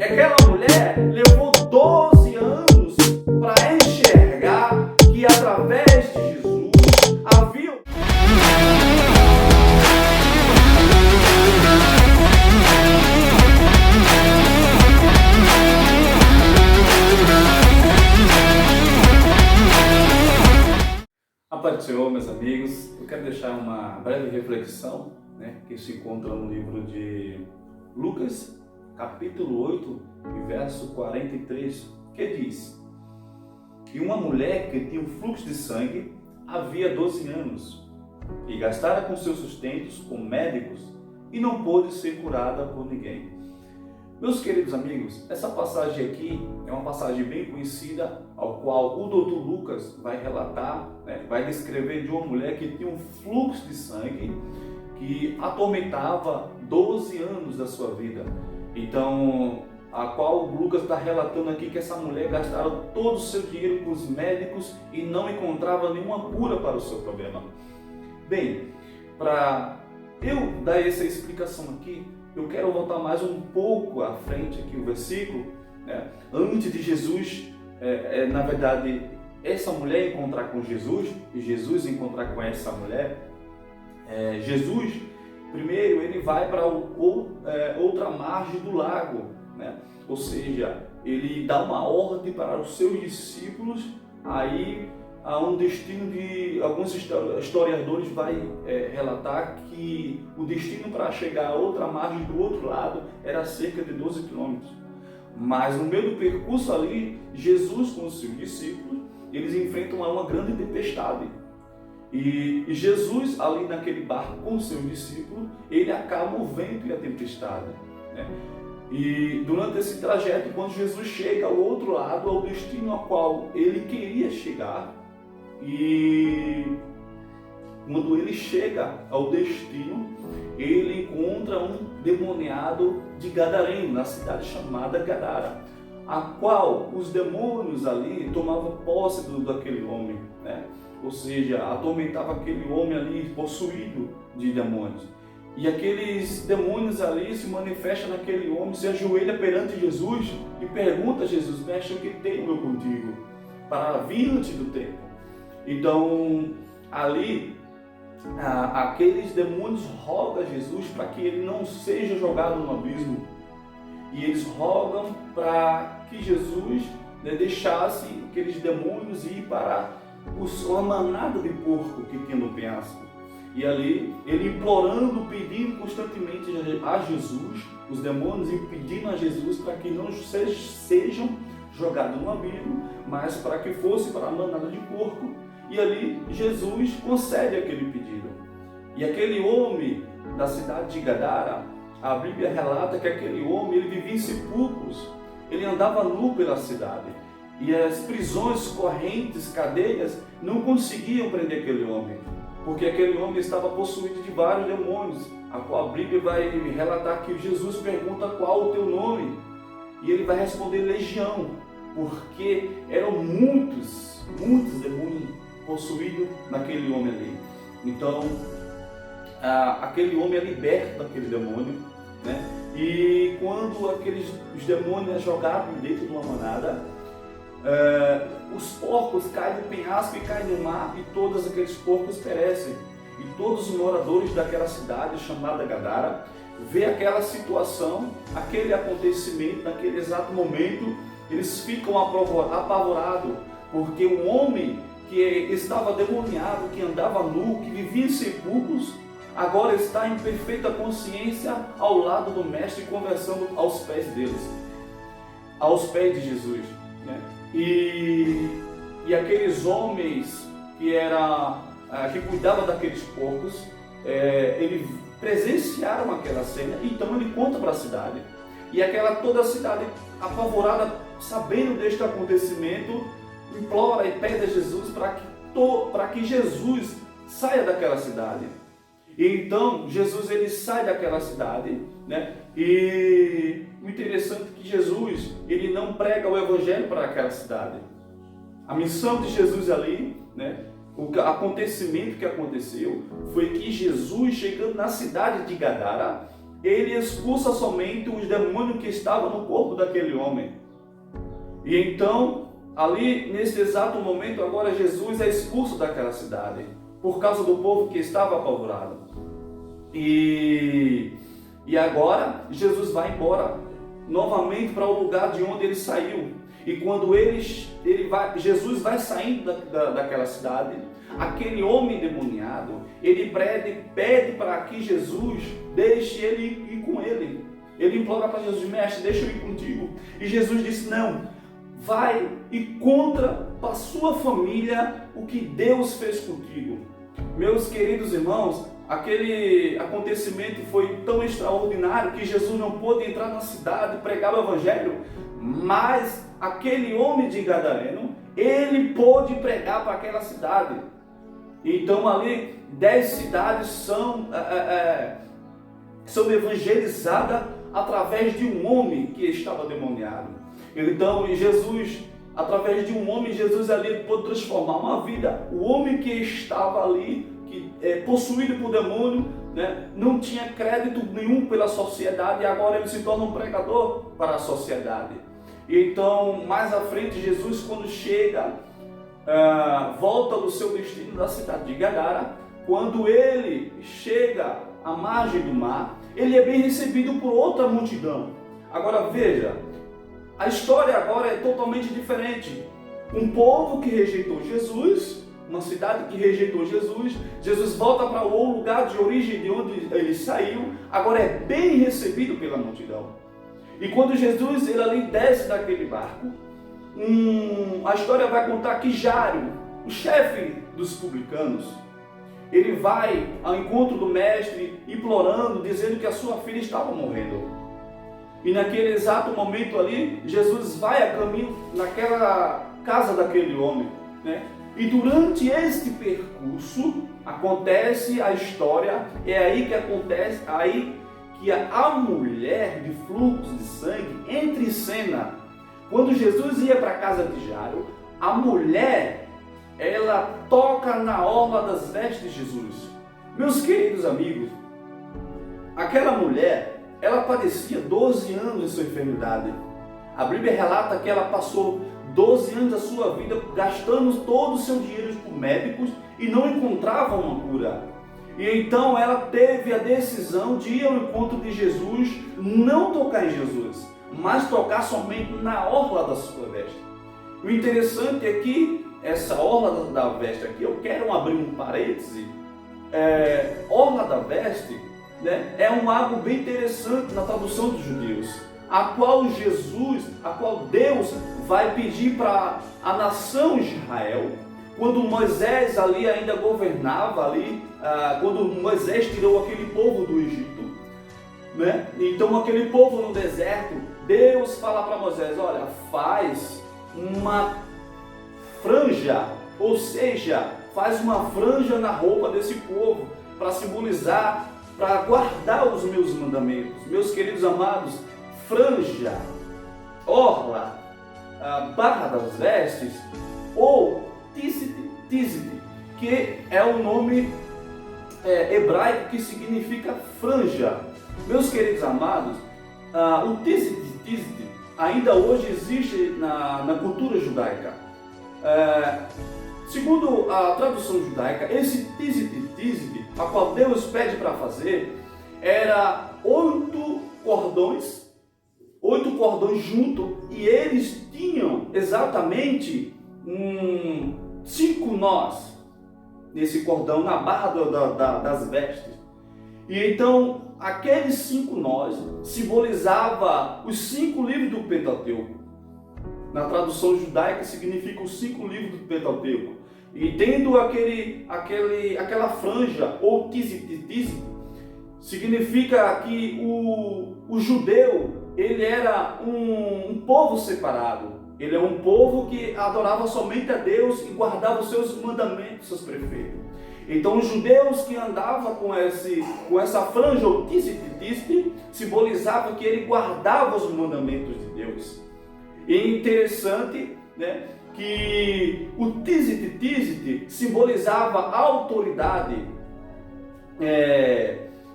aquela mulher levou 12 anos para enxergar que através de Jesus havia... A paz do Senhor, meus amigos, eu quero deixar uma breve reflexão, que se encontra no livro de Lucas, capítulo 8, e verso 43, que diz: que uma mulher que tinha um fluxo de sangue havia 12 anos e gastara com seus sustentos com médicos e não pôde ser curada por ninguém. Meus queridos amigos, essa passagem aqui é uma passagem bem conhecida, ao qual o Dr. Lucas vai relatar, vai descrever de uma mulher que tinha um fluxo de sangue que atormentava 12 anos da sua vida. Então, a qual o Lucas está relatando aqui que essa mulher gastara todo o seu dinheiro com os médicos e não encontrava nenhuma cura para o seu problema. Bem, para eu dar essa explicação aqui, eu quero voltar mais um pouco à frente aqui o versículo, antes de Jesus, na verdade, essa mulher encontrar com Jesus e Jesus encontrar com essa mulher. Jesus, primeiro, ele vai para outra margem do lago, ou seja, ele dá uma ordem para os seus discípulos, aí há um destino de alguns historiadores vai relatar que o destino para chegar a outra margem do outro lado era cerca de 12 quilômetros. Mas no meio do percurso ali, Jesus com os seus discípulos, eles enfrentam uma grande tempestade. E Jesus ali naquele barco com os seus discípulos, ele acalma o vento e a tempestade. E durante esse trajeto, quando Jesus chega ao outro lado, ao destino ao qual ele queria chegar, e quando ele chega ao destino, ele encontra um demoniado de Gadareno, na cidade chamada Gadara, a qual os demônios ali tomavam posse daquele homem, ou seja, atormentava aquele homem ali possuído de demônios. E aqueles demônios ali se manifestam naquele homem, se ajoelha perante Jesus e pergunta a Jesus: mestre, o que tenho eu contigo para vir antes do tempo? Então, ali, aqueles demônios rogam a Jesus para que ele não seja jogado no abismo. E eles rogam para que Jesus deixasse aqueles demônios ir para uma manada de porco que tinha no penhasco. E ali, ele implorando, pedindo constantemente a Jesus, os demônios pedindo a Jesus para que não sejam jogados no abismo, mas para que fosse para a manada de porco. E ali Jesus concede aquele pedido. E aquele homem da cidade de Gadara, a Bíblia relata que aquele homem ele vivia em sepulcros, ele andava nu pela cidade. E as prisões, correntes, cadeias não conseguiam prender aquele homem, porque aquele homem estava possuído de vários demônios, a qual a Bíblia vai relatar que Jesus pergunta qual o teu nome, e ele vai responder Legião, porque eram muitos demônios possuídos naquele homem ali. Então, aquele homem é liberto daquele demônio, e quando os demônios é jogado dentro de uma manada, os porcos caem no penhasco e caem no mar, e todos aqueles porcos perecem. E todos os moradores daquela cidade chamada Gadara vê aquela situação, aquele acontecimento, naquele exato momento, eles ficam apavorados, porque o homem que estava demoniado, que andava nu, que vivia em sepulcros, agora está em perfeita consciência ao lado do mestre, conversando aos pés deles, aos pés de Jesus. E aqueles homens que cuidavam daqueles porcos, eles presenciaram aquela cena, então ele conta para a cidade. E toda a cidade apavorada, sabendo deste acontecimento, implora e pede a Jesus para que Jesus saia daquela cidade. E então Jesus ele sai daquela cidade, E o interessante é que Jesus ele não prega o evangelho para aquela cidade. A missão de Jesus ali, o acontecimento que aconteceu foi que Jesus, chegando na cidade de Gadara, ele expulsa somente os demônios que estavam no corpo daquele homem. E então, ali nesse exato momento, agora Jesus é expulso daquela cidade, por causa do povo que estava apavorado. E agora Jesus vai embora novamente para o lugar de onde ele saiu. E quando Jesus vai saindo daquela cidade, aquele homem endemoniado, ele pede para que Jesus deixe ele ir com ele. Ele implora para Jesus: mestre, deixa eu ir contigo. E Jesus disse: não, vai e conta para a sua família o que Deus fez contigo. Meus queridos irmãos, aquele acontecimento foi tão extraordinário que Jesus não pôde entrar na cidade e pregar o evangelho, mas aquele homem de Gadareno, ele pôde pregar para aquela cidade. Então ali 10 cidades são evangelizadas através de um homem que estava demoniado. Então Jesus, através de um homem, Jesus ali pôde transformar uma vida. O homem que estava ali, possuído por demônio, né, não tinha crédito nenhum pela sociedade, e agora ele se torna um pregador para a sociedade. E então, mais à frente, Jesus, quando chega, volta do seu destino da cidade de Gadara, quando ele chega à margem do mar, ele é bem recebido por outra multidão. Agora veja, a história agora é totalmente diferente. Um povo que rejeitou Jesus, uma cidade que rejeitou Jesus, Jesus volta para o lugar de origem de onde ele saiu, agora é bem recebido pela multidão. E quando Jesus ele ali desce daquele barco, a história vai contar que Jairo, o chefe dos publicanos, ele vai ao encontro do mestre implorando, dizendo que a sua filha estava morrendo. E naquele exato momento ali, Jesus vai a caminho naquela casa daquele homem, né? E durante este percurso acontece a história, é aí que acontece, que a mulher de fluxo de sangue entra em cena. Quando Jesus ia para a casa de Jairo, a mulher, ela toca na orla das vestes de Jesus. Meus queridos amigos, aquela mulher, ela padecia 12 anos de sua enfermidade. A Bíblia relata que ela passou 12 anos da sua vida gastando todo o seu dinheiro com médicos e não encontrava uma cura. E então ela teve a decisão de ir ao encontro de Jesus, não tocar em Jesus, mas tocar somente na orla da sua veste. O interessante é que essa orla da veste aqui, eu quero abrir um parêntese, orla da veste, né, é algo bem interessante na tradução dos judeus, a qual Deus vai pedir para a nação Israel, quando Moisés ali ainda governava ali, quando Moisés tirou aquele povo do Egito, né? Então aquele povo no deserto, Deus fala para Moisés: olha, faz uma franja, ou seja, faz uma franja na roupa desse povo, para simbolizar, para guardar os meus mandamentos. Meus queridos amados, franja, orla, barra das vestes, ou tizit, que é o nome hebraico que significa franja. Meus queridos amados, o tizit ainda hoje existe na cultura judaica. Segundo a tradução judaica, esse tizit, a qual Deus pede para fazer, era 8 cordões juntos, e eles tinham exatamente 5 nós nesse cordão, na barra das vestes. E então aqueles 5 nós simbolizava os 5 livros do Pentateuco. Na tradução judaica significa os 5 livros do Pentateuco. E tendo aquela franja, ou tizit, significa que o judeu, ele era um povo separado. Ele é um povo que adorava somente a Deus e guardava os seus mandamentos, seus preceitos. Então os judeus que andavam com essa franja, ou tizit, simbolizava que ele guardava os mandamentos de Deus. E é interessante, né, que o tizit simbolizava autoridade.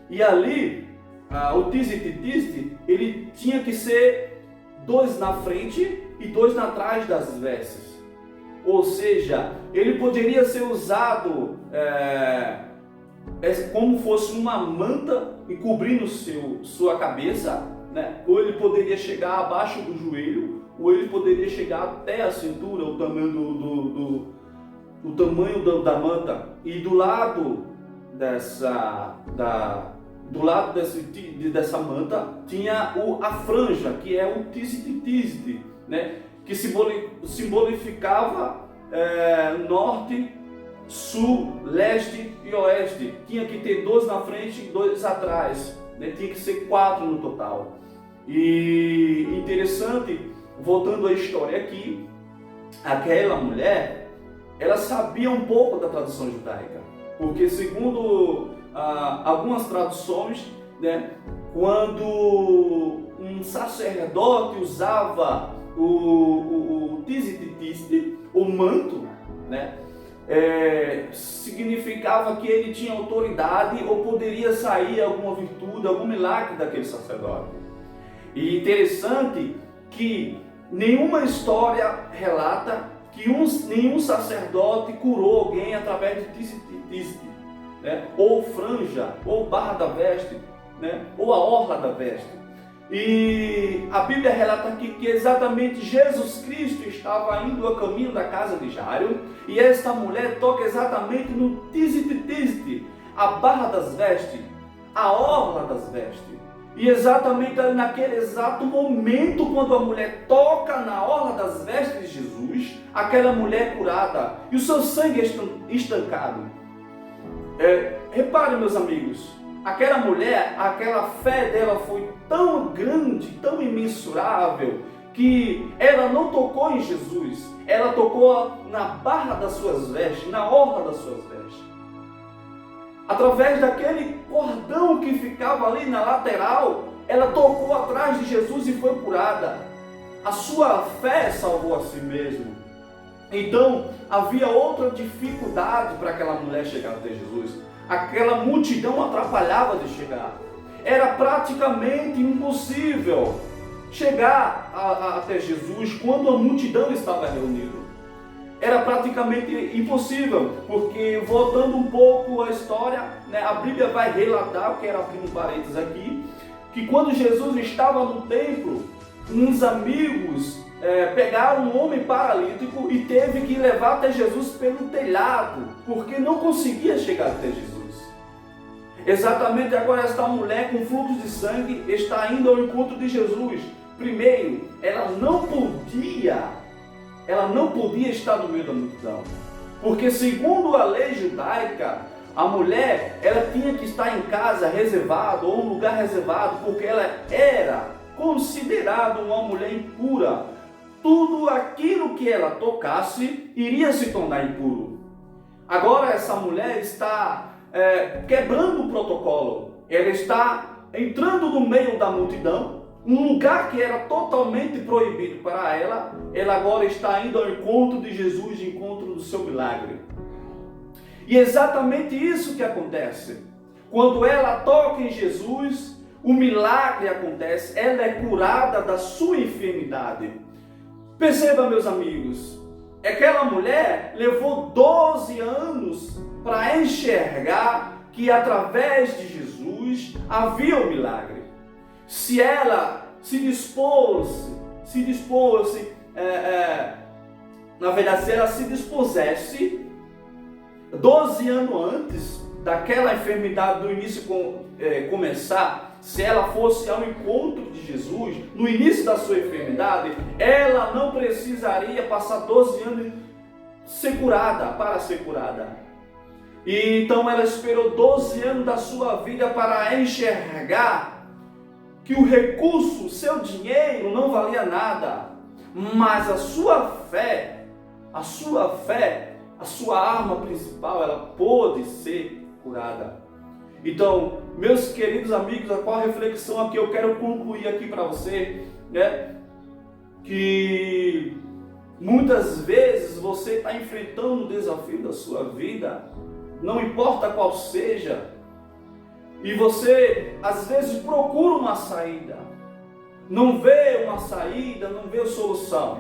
E ali, o tizite, ele tinha que ser 2 na frente e 2 atrás das vestes. Ou seja, ele poderia ser usado como fosse uma manta encobrindo sua cabeça, né? Ou ele poderia chegar abaixo do joelho, ou ele poderia chegar até a cintura, o tamanho da manta. E do lado dessa manta tinha a franja, que é o tizite, né? Que simbolizava norte, sul, leste e oeste. Tinha que ter 2 na frente e 2 atrás, né? Tinha que ser 4 no total. E interessante, voltando à história aqui, aquela mulher, ela sabia um pouco da tradição judaica, porque segundo algumas traduções, né, quando um sacerdote usava o tizite, o manto, né, significava que ele tinha autoridade ou poderia sair alguma virtude, algum milagre daquele sacerdote. E interessante que nenhuma história relata que nenhum sacerdote curou alguém através de tizite, né, ou franja, ou barra da veste, né, ou a orla da veste. E a Bíblia relata aqui que exatamente Jesus Cristo estava indo a caminho da casa de Jairo, e esta mulher toca exatamente no tizite, a barra das vestes, a orla das vestes. E exatamente ali naquele exato momento, quando a mulher toca na orla das vestes de Jesus, aquela mulher é curada e o seu sangue é estancado. Reparem, meus amigos, aquela mulher, aquela fé dela foi tão grande, tão imensurável, que ela não tocou em Jesus, ela tocou na barra das suas vestes, na orla das suas vestes. Através daquele cordão que ficava ali na lateral, ela tocou atrás de Jesus e foi curada. A sua fé salvou a si mesma. Então, havia outra dificuldade para aquela mulher chegar até Jesus. Aquela multidão atrapalhava de chegar. Era praticamente impossível chegar até Jesus quando a multidão estava reunida. Era praticamente impossível, porque voltando um pouco à história, né, a Bíblia vai relatar, eu quero abrir um parênteses aqui, que quando Jesus estava no templo, uns amigos pegaram um homem paralítico e teve que levar até Jesus pelo telhado, porque não conseguia chegar até Jesus. Exatamente agora esta mulher com fluxo de sangue está indo ao encontro de Jesus. Primeiro, ela não podia estar no meio da multidão, porque segundo a lei judaica, a mulher ela tinha que estar em casa reservado ou um lugar reservado, porque ela era considerada uma mulher impura. Tudo aquilo que ela tocasse iria se tornar impuro. Agora essa mulher está quebrando o protocolo, ela está entrando no meio da multidão, um lugar que era totalmente proibido para ela, ela agora está indo ao encontro de Jesus, de encontro do seu milagre. E é exatamente isso que acontece. Quando ela toca em Jesus, o milagre acontece, ela é curada da sua enfermidade. Perceba, meus amigos, aquela mulher levou 12 anos para enxergar que através de Jesus havia um milagre. Se ela se dispusesse 12 anos antes daquela enfermidade do início começar, se ela fosse ao encontro de Jesus no início da sua enfermidade, ela não precisaria passar 12 anos para ser curada. E então ela esperou 12 anos da sua vida para enxergar que o recurso, o seu dinheiro não valia nada, mas a sua fé, a sua arma principal, ela pôde ser curada. Então, meus queridos amigos, qual a reflexão aqui eu quero concluir aqui para você, né? Que muitas vezes você está enfrentando um desafio da sua vida, não importa qual seja, e você às vezes procura uma saída, não vê uma saída, não vê solução.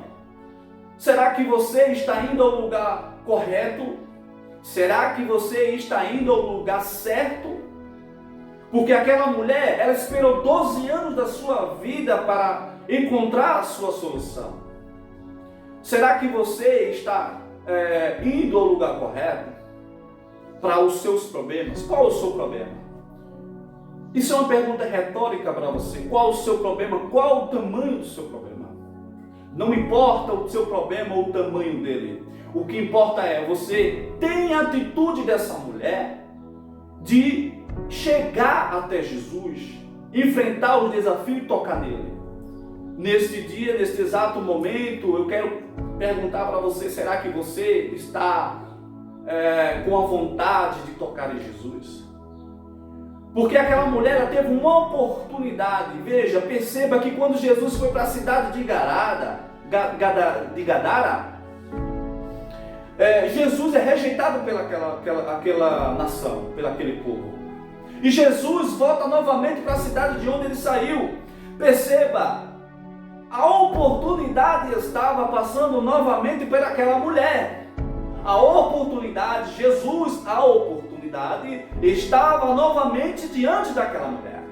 Será que você está indo ao lugar correto? Será que você está indo ao lugar certo? Porque aquela mulher, ela esperou 12 anos da sua vida para encontrar a sua solução. Será que você está indo ao lugar correto para os seus problemas? Qual é o seu problema? Isso é uma pergunta retórica para você. Qual o seu problema? Qual o tamanho do seu problema? Não importa o seu problema ou o tamanho dele. O que importa é você tem a atitude dessa mulher de chegar até Jesus, enfrentar o desafio e tocar nele. Neste dia, neste exato momento, eu quero perguntar para você, será que você está com a vontade de tocar em Jesus? Porque aquela mulher ela teve uma oportunidade. Veja, perceba que quando Jesus foi para a cidade de Gadara, Jesus é rejeitado pelaquela nação, pelaquele povo. E Jesus volta novamente para a cidade de onde ele saiu. Perceba, a oportunidade estava passando novamente pelaquela mulher. A oportunidade, Jesus, a oportunidade estava novamente diante daquela mulher.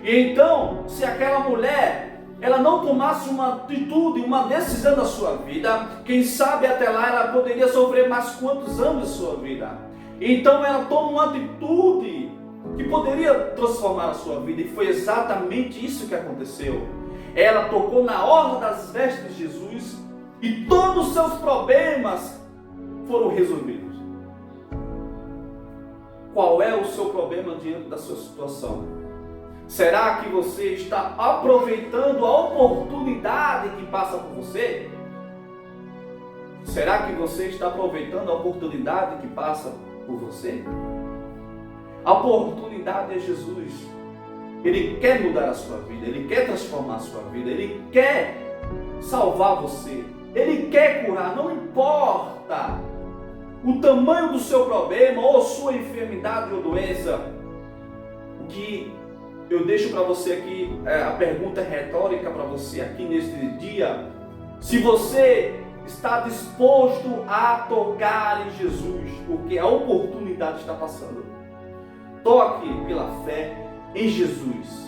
E então, se aquela mulher, ela não tomasse uma atitude, uma decisão na sua vida, quem sabe até lá ela poderia sofrer mais quantos anos de sua vida. Então ela toma uma atitude que poderia transformar a sua vida, e foi exatamente isso que aconteceu. Ela tocou na orla das vestes de Jesus e todos os seus problemas foram resolvidos. Qual é o seu problema diante da sua situação? Será que você está aproveitando a oportunidade que passa por você? Será que você está aproveitando a oportunidade que passa por você? A oportunidade é Jesus. Ele quer mudar a sua vida, Ele quer transformar a sua vida, Ele quer salvar você, Ele quer curar, não importa o tamanho do seu problema ou sua enfermidade ou doença. O que eu deixo para você aqui, a pergunta retórica para você aqui neste dia: se você está disposto a tocar em Jesus, porque a oportunidade está passando. Toque pela fé em Jesus.